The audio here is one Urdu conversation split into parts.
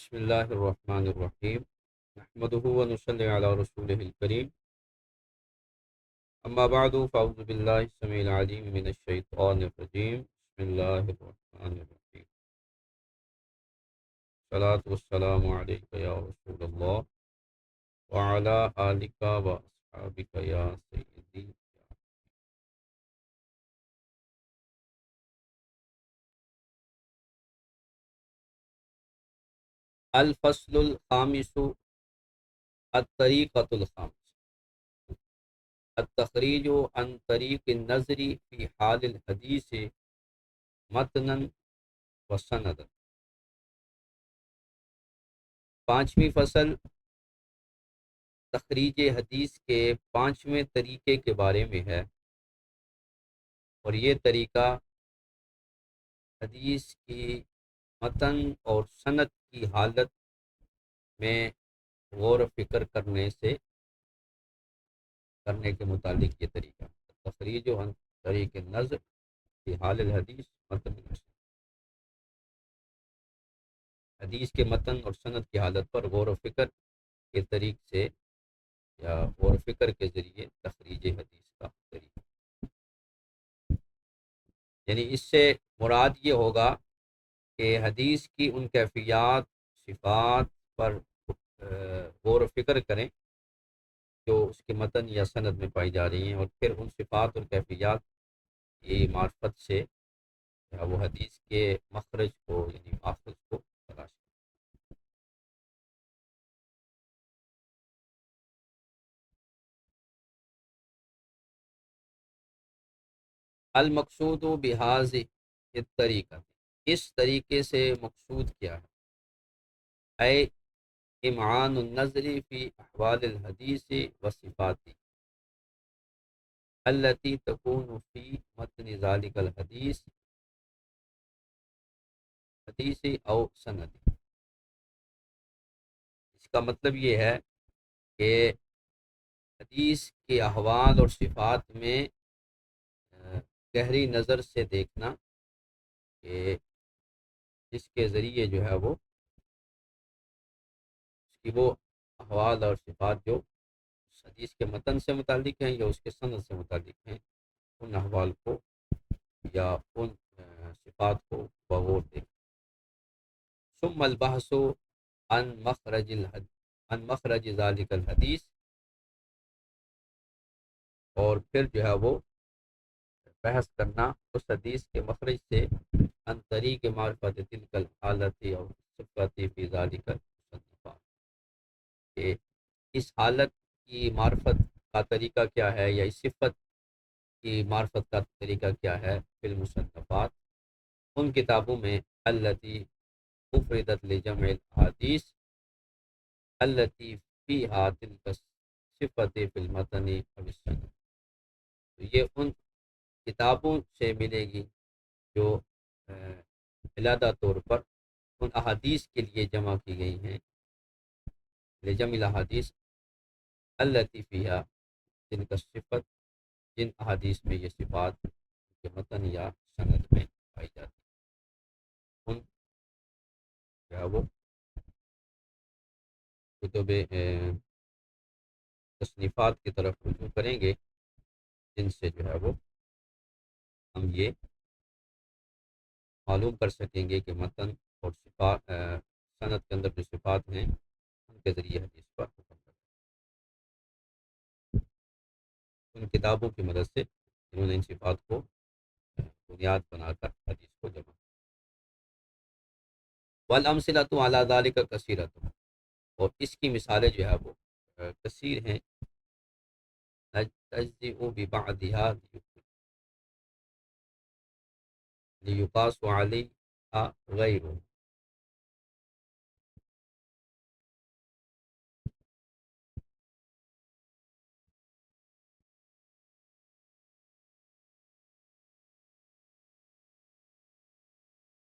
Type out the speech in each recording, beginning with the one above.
بسم اللہ الرحمن الرحیم نحمده ونصلی علی رسولہ الکریم اما بعد فاعوذ باللہ السمیع العلیم من الشیطان الرجیم بسم اللہ الرحمن الرحیم صلاۃ والسلام علیک یا رسول اللہ وعلی آلک واصحابک یا سیدی. الفصل الخامس الطریقۃ الخامس التخریج عن طریق النظر فی حال الحدیث متنا و سندا. پانچویں فصل تخریج حدیث کے پانچویں طریقے کے بارے میں ہے، اور یہ طریقہ حدیث کی متن اور سند کی حالت میں غور و فکر کرنے کے متعلق یہ طریقہ تخریج عن طریق نظر فی حال الحدیث متن. حدیث کے متن اور سند کی حالت پر غور و فکر کے طریق سے یا غور و فکر کے ذریعے تخریج حدیث کا طریقہ، یعنی اس سے مراد یہ ہوگا کہ حدیث کی ان کیفیات صفات پر غور و فکر کریں جو اس کے متن یا سند میں پائی جا رہی ہیں، اور پھر ان صفات اور کیفیات کی معرفت سے وہ حدیث کے مخرج کو یعنی ماخذ کو تلاش کریں. المقصود بحاظ طریقہ، اس طریقے سے مقصود کیا ہے؟ اے امعان النظر فی احوال الحدیث و صفاتی التي تكون في متن ذلك الحدیث او سند. اس کا مطلب یہ ہے کہ حدیث کے احوال اور صفات میں گہری نظر سے دیکھنا کہ جس کے ذریعے جو ہے وہ اس کی وہ احوال اور صفات جو اس حدیث کے متن سے متعلق ہیں یا اس کے سند سے متعلق ہیں، ان احوال کو یا ان صفات کو بغور دیکھ. ثم البحث عن مخرج ذلك الحدیث، اور پھر جو ہے وہ بحث کرنا اس حدیث کے مخرج سے عن طریق معرفت تلک الحالت اور صفات فی ذلك المصنفات، کہ اس حالت کی معرفت کا طریقہ کیا ہے یا اس صفت کی معرفت کا طریقہ کیا ہے فی المصنفات، ان کتابوں میں التی مفردت لجمع الاحادیث التی فیہا تلک صفت فی المتن او السند. تو یہ ان کتابوں سے ملے گی جو علیحدہ طور پر ان احادیث کے لیے جمع کی گئی ہیں، لجمع الاحادیث التی فیہا تلک صفت، جن احادیث میں یہ صفات کے متن یا سند میں پائی جاتی ہیں. ان کیا وہ کتب تصنیفات کی طرف رجوع کریں گے جن سے جو ہے وہ ہم یہ معلوم کر سکیں گے کہ متن اور صفات سند کے اندر جو صفات ہیں ان کے ذریعے حدیث پر حکم کریں. ان کتابوں کی مدد سے انہوں نے ان صفات کو بنیاد بنا کر حدیث کو جمع. والامثلۃ علی ذلک کثیرۃ، اور اس کی مثالیں جو ہے وہ کثیر ہیں. تجزئ ببعضها لیقاس علیہا غیرہ.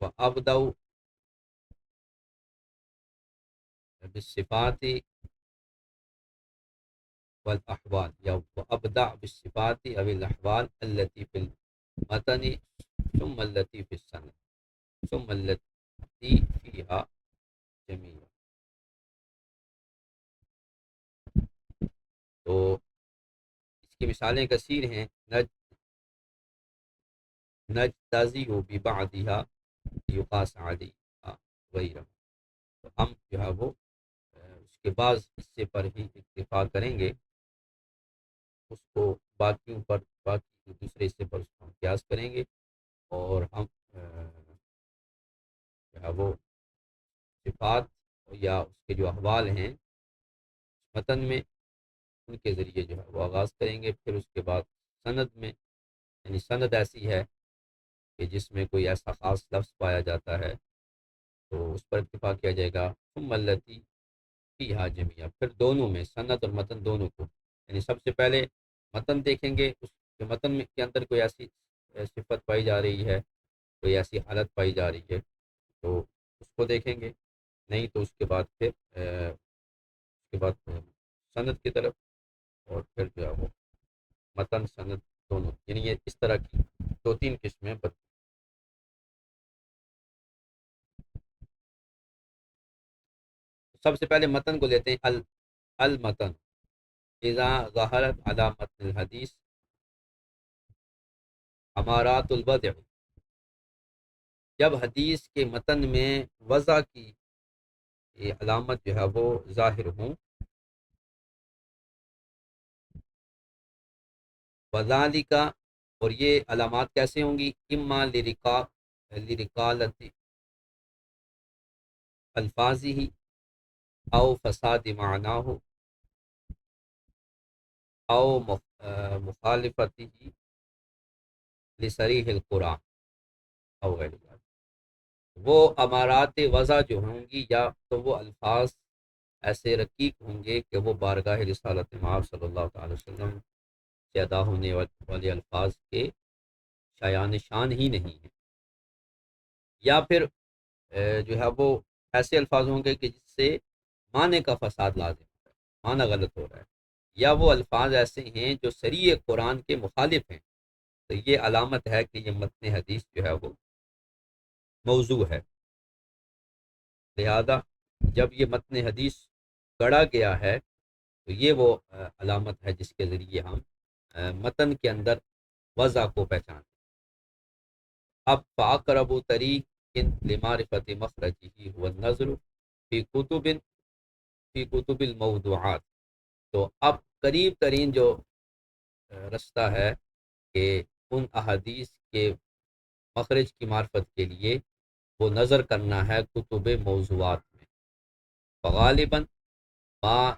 وابدأ بالصفات والاحوال، یا وابدأ بالصفات او الاحوال التي في المتن ثم التي في السند ثم التي فيها جميعا. تو اس کی مثالیں کثیر ہیں. نجتازی ہو ببعضها یقاس علیہا غیرہ. تو ہم جو ہے وہ اس کے بعض حصے پر ہی اکتفا کریں گے، اس کو باقیوں پر، باقی دوسرے حصے پر اس کو ہم قیاس کریں گے، اور ہم جو ہے وہ صفات یا اس کے جو احوال ہیں متن میں، ان کے ذریعے جو ہے وہ آغاز کریں گے. پھر اس کے بعد سند میں، یعنی سند ایسی ہے کہ جس میں کوئی ایسا خاص لفظ پایا جاتا ہے تو اس پر اتفاق کیا جائے گا. ثم التی فیہا جمیعہ، پھر دونوں میں، سند اور متن دونوں کو، یعنی سب سے پہلے متن دیکھیں گے، اس کے متن میں کے اندر کوئی ایسی صفت پائی جا رہی ہے، کوئی ایسی حالت پائی جا رہی ہے تو اس کو دیکھیں گے. نہیں تو اس کے بعد پھر اس کے بعد سند کی طرف، اور پھر جو ہے وہ متن سند دونوں، یعنی یہ اس طرح کی دو تین قسمیں سب سے پہلے متن کو لیتے ہیں. المتن اذا ظہرت علامت الحدیث امارات البدع، جب حدیث کے متن میں وضع کی یہ علامت جو ہے وہ ظاہر ہوں. وذالک، اور یہ علامات کیسے ہوں گی؟ اما لرقالت الفاظہ او فساد معناہ او مخالفتہ لصریح القرآن او غیر ذلك. وہ امارات وضع جو ہوں گی، یا تو وہ الفاظ ایسے رقیق ہوں گے کہ وہ بارگاہ رسالت مآب صلی اللہ تعالی وسلم سے ادا ہونے والے الفاظ کے شایان شان ہی نہیں ہیں، یا پھر جو ہے وہ ایسے الفاظ ہوں گے کہ جس سے معنی کا فساد لازم ہے، معنی غلط ہو رہا ہے، یا وہ الفاظ ایسے ہیں جو صریح قرآن کے مخالف ہیں. تو یہ علامت ہے کہ یہ متن حدیث جو ہے وہ موضوع ہے. لہذا جب یہ متن حدیث گڑھا گیا ہے تو یہ وہ علامت ہے جس کے ذریعے ہم متن کے اندر وضع کو پہچانیں. اب فاقرب طریق لمعرفت مخرجہ هو النظر فی کتب الموضوعات. تو اب قریب ترین جو رستہ ہے کہ ان احادیث کے مخرج کی معرفت کے لیے وہ نظر کرنا ہے کتب موضوعات میں. فغالباً ما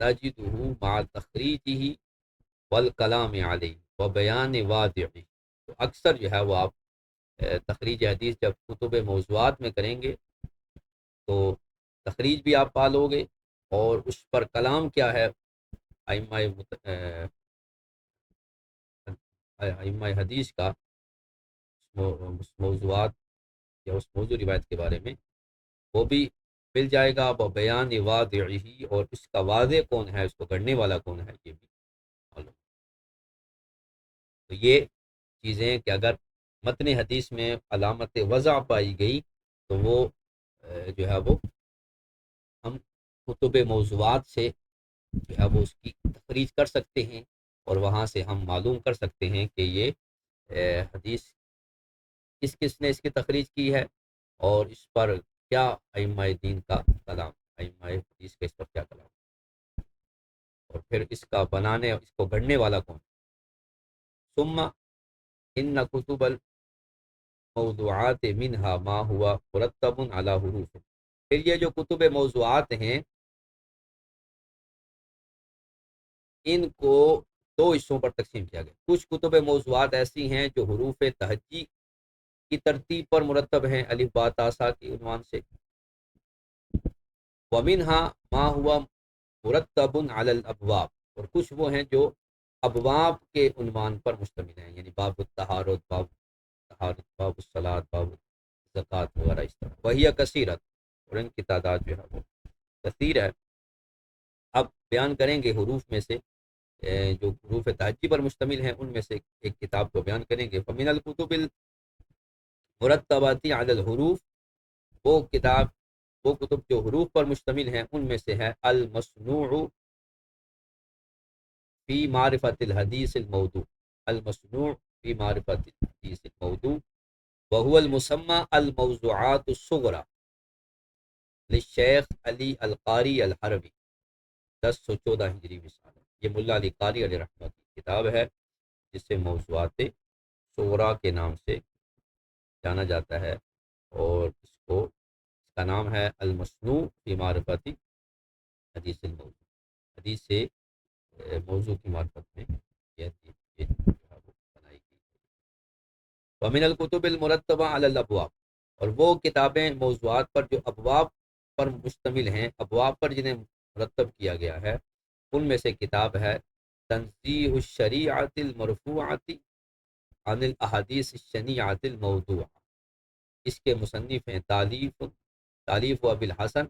تجدہ مع تخریجہ والکلام علیہ وبیان واضحہ. تو اکثر جو ہے وہ آپ تخریج حدیث جب کتب موضوعات میں کریں گے تو تخریج بھی آپ پالو گے، اور اس پر کلام کیا ہے ائمہ حدیث کا اس موضوعات یا اس موضوع روایت کے بارے میں، وہ بھی مل جائے گا. وہ بیان واضحی، اور اس کا واضح کون ہے، اس کو گڑھنے والا کون ہے، یہ بھی معلوم. تو یہ چیزیں کہ اگر متن حدیث میں علامت وضع پائی گئی تو وہ جو ہے وہ ہم کتب موضوعات سے جو ہے وہ اس کی تخریج کر سکتے ہیں، اور وہاں سے ہم معلوم کر سکتے ہیں کہ یہ حدیث کس نے اس کی تخریج کی ہے، اور اس پر کیا ائمہ دین کا کلام، ائمہ حدیث کا اس پر کیا کلام، اور پھر اس کا بنانے، اس کو گھڑنے والا کون. ثم ان کتب الموضوعات منها ما ہوا مرتب على حروف. پھر یہ جو کتب موضوعات ہیں ان کو دو حصوں پر تقسیم کیا گیا. کچھ کتب موضوعات ایسی ہیں جو حروف تہجی کی ترتیب پر مرتب ہیں، الف با تا سا کے عنوان سے. ومنها ما ہوا مرتب علی الابواب، اور کچھ وہ ہیں جو ابواب کے عنوان پر مشتمل ہیں، یعنی باب الطہارت، باب الصلاۃ، باب زکوٰۃ وغیرہ اس طرح. وہی کثیرت، اور ان کی تعداد جو ہے وہ کثیر ہے. اب بیان کریں گے حروف میں سے جو حروف تہجی پر مشتمل ہیں، ان میں سے ایک کتاب کو بیان کریں گے. فمن الکتب المرتبات علی الحروف، وہ کتاب، وہ کتب جو حروف پر مشتمل ہیں ان میں سے ہے المصنوع فی معرفت الحدیث الموضوع المصنوع فی معرفت الحدیث الموضوع وهو المسمى الموضوعات الصغرى للشیخ علی القاری الحربی 1014 ہجری مثال ہے. یہ ملا علی قاری علیہ رحمۃ کی کتاب ہے جسے موضوعات صغرا کے نام سے جانا جاتا ہے، اور اس کا نام ہے المصنوع فی معرفت حدیث الموضوع، حدیث سے موضوع کی معرفت میں یہ بنائی گئی. ومن الکتب المرتبہ علی الابواب، اور وہ کتابیں موضوعات پر جو ابواب پر مشتمل ہیں، ابواب پر جنہیں مرتب کیا گیا ہے، ان میں سے کتاب ہے تنزیہ الشریعۃ المرفوعۃ عن الاحادیث الشنیعۃ الموضوعہ. اس کے مصنف ہیں تالیف ابی الحسن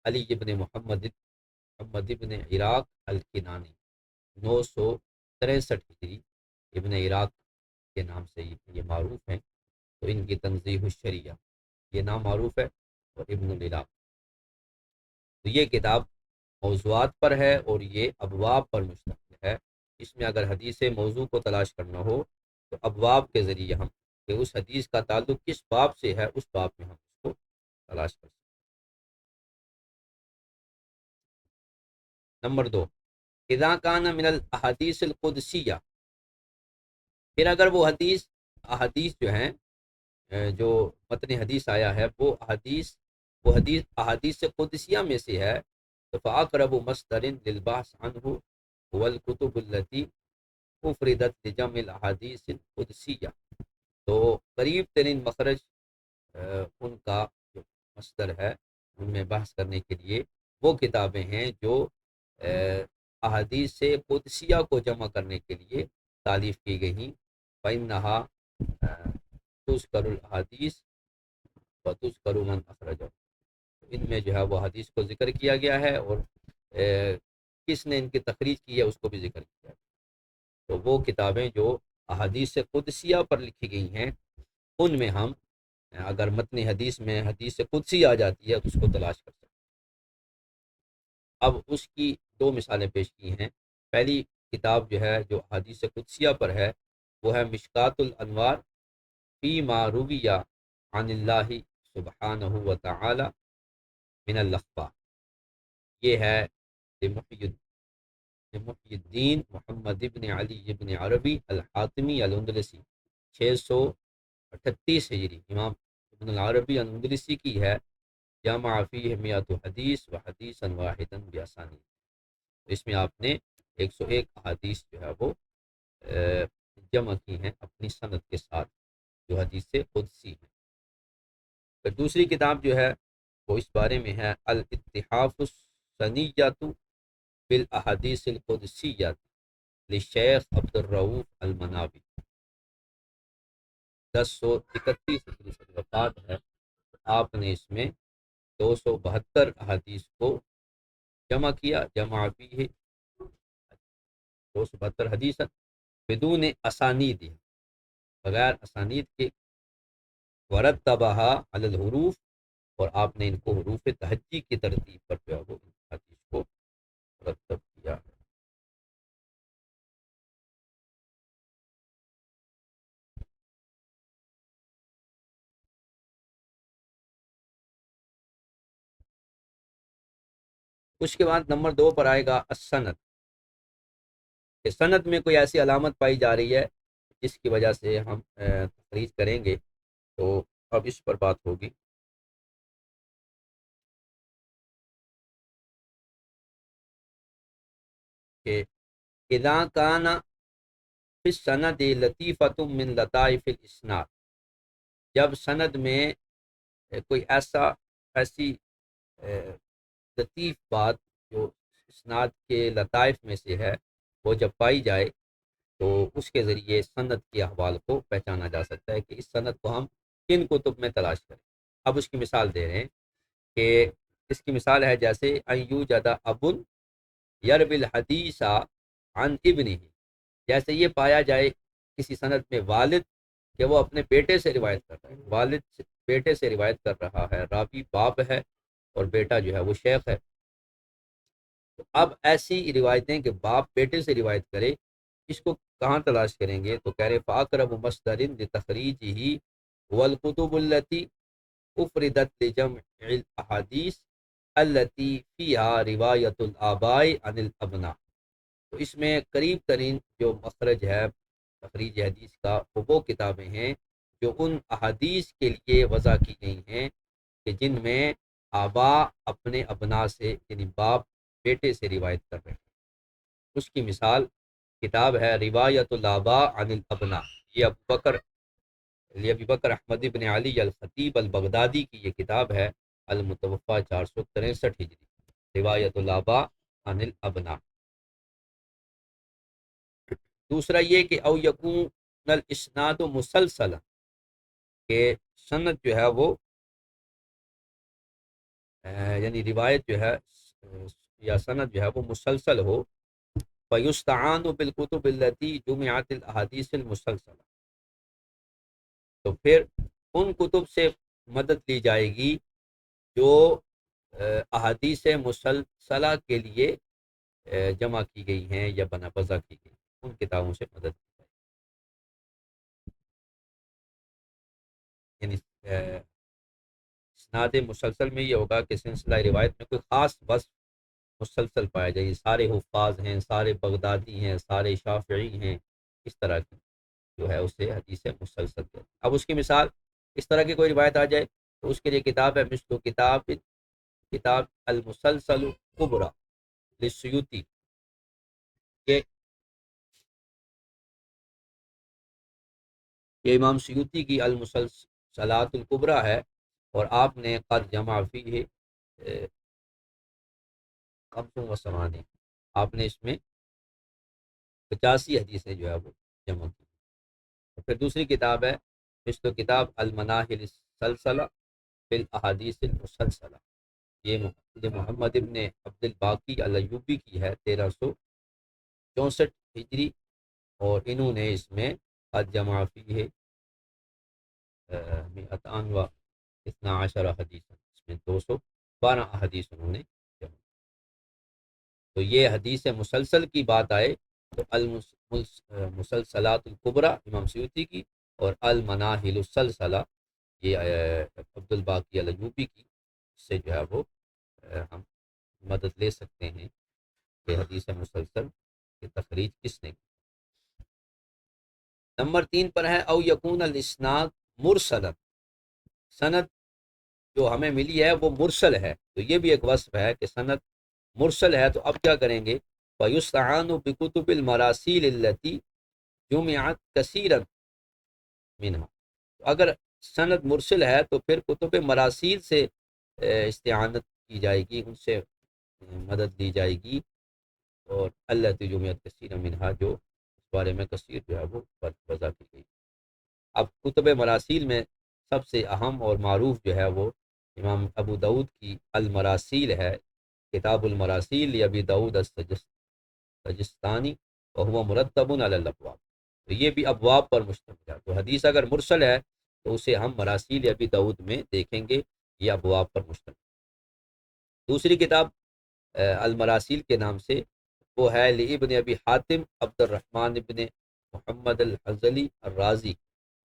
علی ابن محمد ابن عراق الکنانی 963 ہجری، ابن عراق کے نام سے یہ معروف ہیں. تو ان کی تنزیہ الشریعہ یہ نام معروف ہے، اور ابن العراق. تو یہ کتاب موضوعات پر ہے اور یہ ابواب پر مشتمل ہے. اس میں اگر حدیث موضوع کو تلاش کرنا ہو تو ابواب کے ذریعے ہم کہ اس حدیث کا تعلق کس باب سے ہے، اس باب میں ہم اس کو تلاش کر سکتے. نمبر 2، اذا کان من الاحادیث القدسیہ، پھر اگر وہ احادیث جو ہیں جو متن حدیث آیا ہے وہ احادیث قدسیہ میں سے ہے، تو فاقرب مصدر للبحث عنہ هو الکتب التي افردت لجمع الاحادیث القدسیہ. تو قریب ترین مخرج ان کا جو مصدر ہے ان میں بحث کرنے کے لیے وہ کتابیں ہیں جو احادیث قدسیہ کو جمع کرنے کے لیے تالیف کی گئی. فإنها تذکر الحدیث وتذکر من اخرجہ، ان میں جو ہے وہ حدیث کو ذکر کیا گیا ہے، اور کس نے ان کی تخریج کی ہے اس کو بھی ذکر کیا ہے. تو وہ کتابیں جو احادیث قدسیہ پر لکھی گئی ہیں ان میں ہم اگر متن حدیث میں حدیث قدسی آ جاتی ہے تو اس کو تلاش کر سکتے ہیں. اب اس کی 2 مثالیں پیش کی ہیں. پہلی کتاب جو ہے جو حدیث قدسیہ پر ہے وہ ہے مشکات الانوار فی ما روی عن اللہ سبحانہ وتعالی من الاخبار. یہ ہے محی الدین محمد ابن علی ابن عربی الحاتمی الاندلسی 638 ہجری، امام ابن العربی الاندلسی کی ہے. جامع فیہ مئۃ حدیث و حدیثا واحدا باسانید. اس میں آپ نے 101 احادیث جو ہے وہ جمع کی ہیں اپنی سند کے ساتھ جو حدیث قدسی ہیں. پھر دوسری کتاب جو ہے وہ اس بارے میں ہے الاتحاف السنیۃ بالاحادیث القدسیہ للشیخ عبد الرؤوف المناوی 1031 وفات ہے. آپ نے اس میں 272 احادیث کو جمع کیا. جمع فیہ 272 حدیث بدون اسانید، بغیر اسانید کے، ورتبہا علی الحروف، اور آپ نے ان کو حروف تہجی کی ترتیب پر جو ہے وہ حدیث کو مرتب کیا ہے. اس کے بعد نمبر 2 پر آئے گا السند، کہ سند میں کوئی ایسی علامت پائی جا رہی ہے جس کی وجہ سے ہم تخریج کریں گے. تو اب اس پر بات ہوگی. کہ اذا کان فی السند لطیفۃ من لطائف الاسناد، جب سند میں کوئی ایسی لطیف بات جو اسناد کے لطائف میں سے ہے وہ جب پائی جائے تو اس کے ذریعے سند کے احوال کو پہچانا جا سکتا ہے کہ اس سند کو ہم کن کتب میں تلاش کریں. اب اس کی مثال دے رہے ہیں کہ اس کی مثال ہے جیسے ان یوجد ابن یروی الحدیث عن ابنہ، جیسے یہ پایا جائے کسی سند میں والد کہ وہ اپنے بیٹے سے روایت کر رہا ہے، والد بیٹے سے روایت کر رہا ہے، راوی باپ ہے اور بیٹا جو ہے وہ شیخ ہے. تو اب ایسی روایتیں کہ باپ بیٹے سے روایت کرے، اس کو کہاں تلاش کریں گے؟ تو کہہ رہے فاقرب مصدر لتخریج ہی والکتب التی افردت لجمع الاحادیث التی فیہا روایت الآباء عن الابناء، تو اس میں قریب ترین جو مخرج ہے تخریج حدیث کا وہ کتابیں ہیں جو ان احادیث کے لیے وضع کی گئی ہیں کہ جن میں آبا اپنے ابنا سے یعنی باپ بیٹے سے روایت کر رہے ہیں۔ اس کی مثال کتاب ہے روایت الآباء عن الابناء، یہ ابی بکر احمد بن علی الخطیب البغدادی کی یہ کتاب ہے، المتوفہ 463 ہجری، روایت الآباء عن الابناء۔ دوسرا یہ کہ او یکون الاسناد مسلسلا، کہ سند جو ہے وہ یعنی روایت جو ہے یا سند جو ہے وہ مسلسل ہو، فیستعان بالکتب التی جمعت الاحادیث المسلسلہ، تو پھر ان کتب سے مدد لی جائے گی جو احادیث مسلسلہ کے لیے جمع کی گئی ہیں یا وضع کی گئی، ان کتابوں سے مدد کی جائے گی۔ یعنی اسناد مسلسل میں یہ ہوگا کہ سلسلہ روایت میں کوئی خاص وصف مسلسل پایا جائے، سارے حفاظ ہیں، سارے بغدادی ہیں، سارے شافعی ہیں، اس طرح کی جو ہے اسے حدیث مسلسل کہتے ہیں۔ اب اس کی مثال اس طرح کی کوئی روایت آ جائے تو اس کے لیے کتاب ہے مثل کتاب المسلسل کبرا للسیوطی، یہ امام سیوطی کی المسلسلات الکبرا ہے، اور آپ نے قد جمع فیہ خمس و ثمانین، آپ نے اس میں 85 حدیثیں جو ہے وہ جمع کی۔ پھر دوسری کتاب ہے مثل کتاب المناہل السلسلہ فی الاحادیث المسلسلہ، یہ محمد ابن عبد الباقی الایوبی کی ہے، 1364 ہجری، اور انہوں نے اس میں قد جمع فیہ مئتان و اثنا عشر حدیث، اس میں 212 حدیث انہوں نے جمع۔ تو یہ حدیث مسلسل کی بات آئے تو المسلسلات الکبرى امام سیوطی کی، اور المناہل السلسلہ یہ عبد الباقی الایوبی کی، اس سے جو ہے وہ ہم مدد لے سکتے ہیں کہ حدیث مسلسل کی تخریج کس نے کی۔ نمبر 3 پر ہے او یکون الاسناد مرسلا، سند جو ہمیں ملی ہے وہ مرسل ہے، تو یہ بھی ایک وصف ہے کہ سند مرسل ہے، تو اب کیا کریں گے؟ فَيُسْتَعَانُ بِكُتُبِ الْمَرَاسِيلِ الَّتِي جُمِعَتْ كَثِيرًا مِنْهَا، اگر سند مرسل ہے تو پھر کتب مراسیل سے استعانت کی جائے گی، ان سے مدد لی جائے گی، اور الَّتِي جُمِعَتْ كَثِيرًا مِنْهَا جو اس بارے میں کثیر جو ہے وہ وضع کی گئی۔ اب کتب مراسیل میں سب سے اہم اور معروف جو ہے وہ امام ابو داود کی المراسیل ہے، کتاب المراسیل ابی داود السجستانی وهو مرتب علی الابواب، تو یہ بھی ابواب پر مشتمل ہے، تو حدیث اگر مرسل ہے تو اسے ہم مراسیل ابی داود میں دیکھیں گے، یہ ابواب پر مشتمل۔ دوسری کتاب المراسیل کے نام سے وہ ہے لابن ابی حاتم عبد الرحمن ابن محمد الحنظلی الرازی،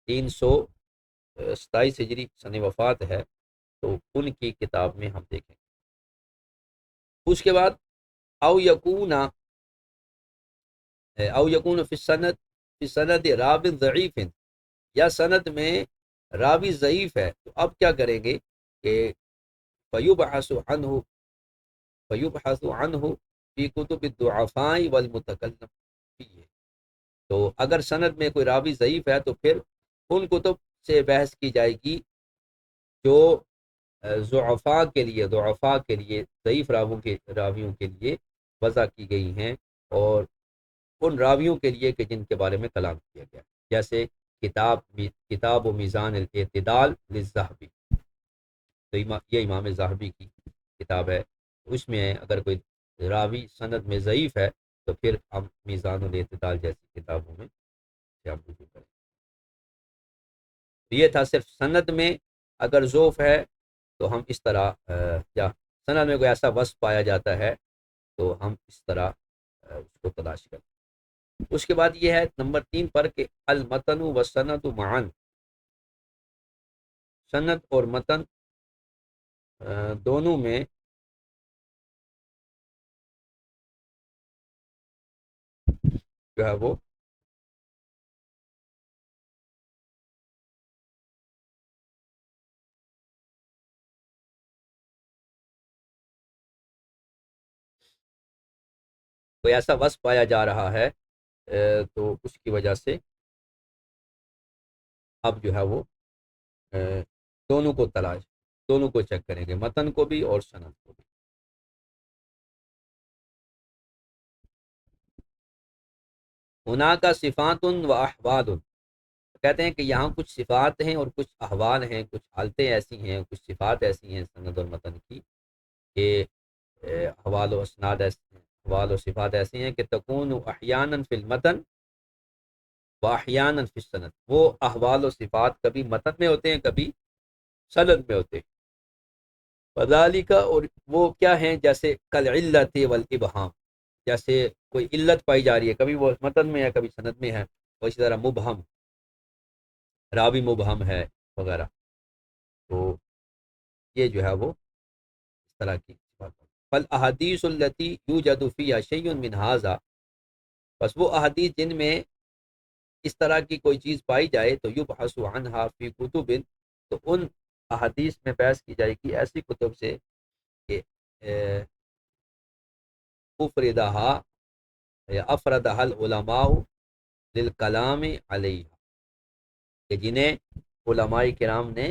327 ہجری سن وفات ہے، تو ان کی کتاب میں ہم دیکھیں گے۔ اس کے بعد او یکون فی السند راو ضعیف، یا سند میں راوی ضعیف ہے، تو اب کیا کریں گے کہ فیبحث عنہ فی کتب الضعفاء والمتکلم فیہ، تو اگر سند میں کوئی راوی ضعیف ہے تو پھر ان کتب سے بحث کی جائے گی جو ضعفاء کے لیے ضعیف راویوں کے لیے وضع کی گئی ہیں، اور ان راویوں کے لیے کہ جن کے بارے میں کلام کیا گیا، جیسے کتاب و میزان الاعتدال للذہبی، تو یہ امام ذہبی کی کتاب ہے، اس میں اگر کوئی راوی سند میں ضعیف ہے تو پھر ہم میزان الاعتدال جیسی کتابوں میں ہم رجوع کریں۔ یہ تھا صرف سند میں اگر ضعف ہے تو ہم اس طرح یا سند میں کوئی ایسا وصف پایا جاتا ہے تو ہم اس طرح اس کو تلاش کریں۔ اس کے بعد یہ ہے نمبر 3 پر کہ المتن و سند معن، سند اور متن دونوں میں جو ہے وہ کوئی ایسا وصف پایا جا رہا ہے تو اس کی وجہ سے اب جو ہے وہ دونوں کو تلاش، دونوں کو چیک کریں گے، متن کو بھی اور سند کو بھی۔ ہونا کا صفات و احوال، کہتے ہیں کہ یہاں کچھ صفات ہیں اور کچھ احوال ہیں، کچھ حالتیں ایسی ہیں، کچھ صفات ایسی ہیں سند اور متن کی کہ حوال و اسناد ایسے ہیں، حوال و صفات ایسی ہیں کہ تکون احیانا فی المتن و احیانا فی السند، وہ احوال و صفات کبھی متن میں ہوتے ہیں کبھی سند میں ہوتے ہیں۔ وذالک، اور وہ کیا ہیں، جیسے کالعلت والابہام، جیسے کوئی علت پائی جا رہی ہے، کبھی وہ متن میں ہے کبھی سند میں ہے، اور اسی طرح مبہم، راوی مبہم ہے وغیرہ، تو یہ جو ہے وہ اس طرح کی بات ہے۔ فالاحادیث التي یوجد فیها شیء من هذا، بس وہ احادیث جن میں اس طرح کی کوئی چیز پائی جائے تو یبحث عنها فی کتب، تو ان احادیث میں بحث کی جائے گی ایسی کتب سے کہ افردها یا افردها العلماء للکلام علیہ، کہ جنہیں علماء کرام نے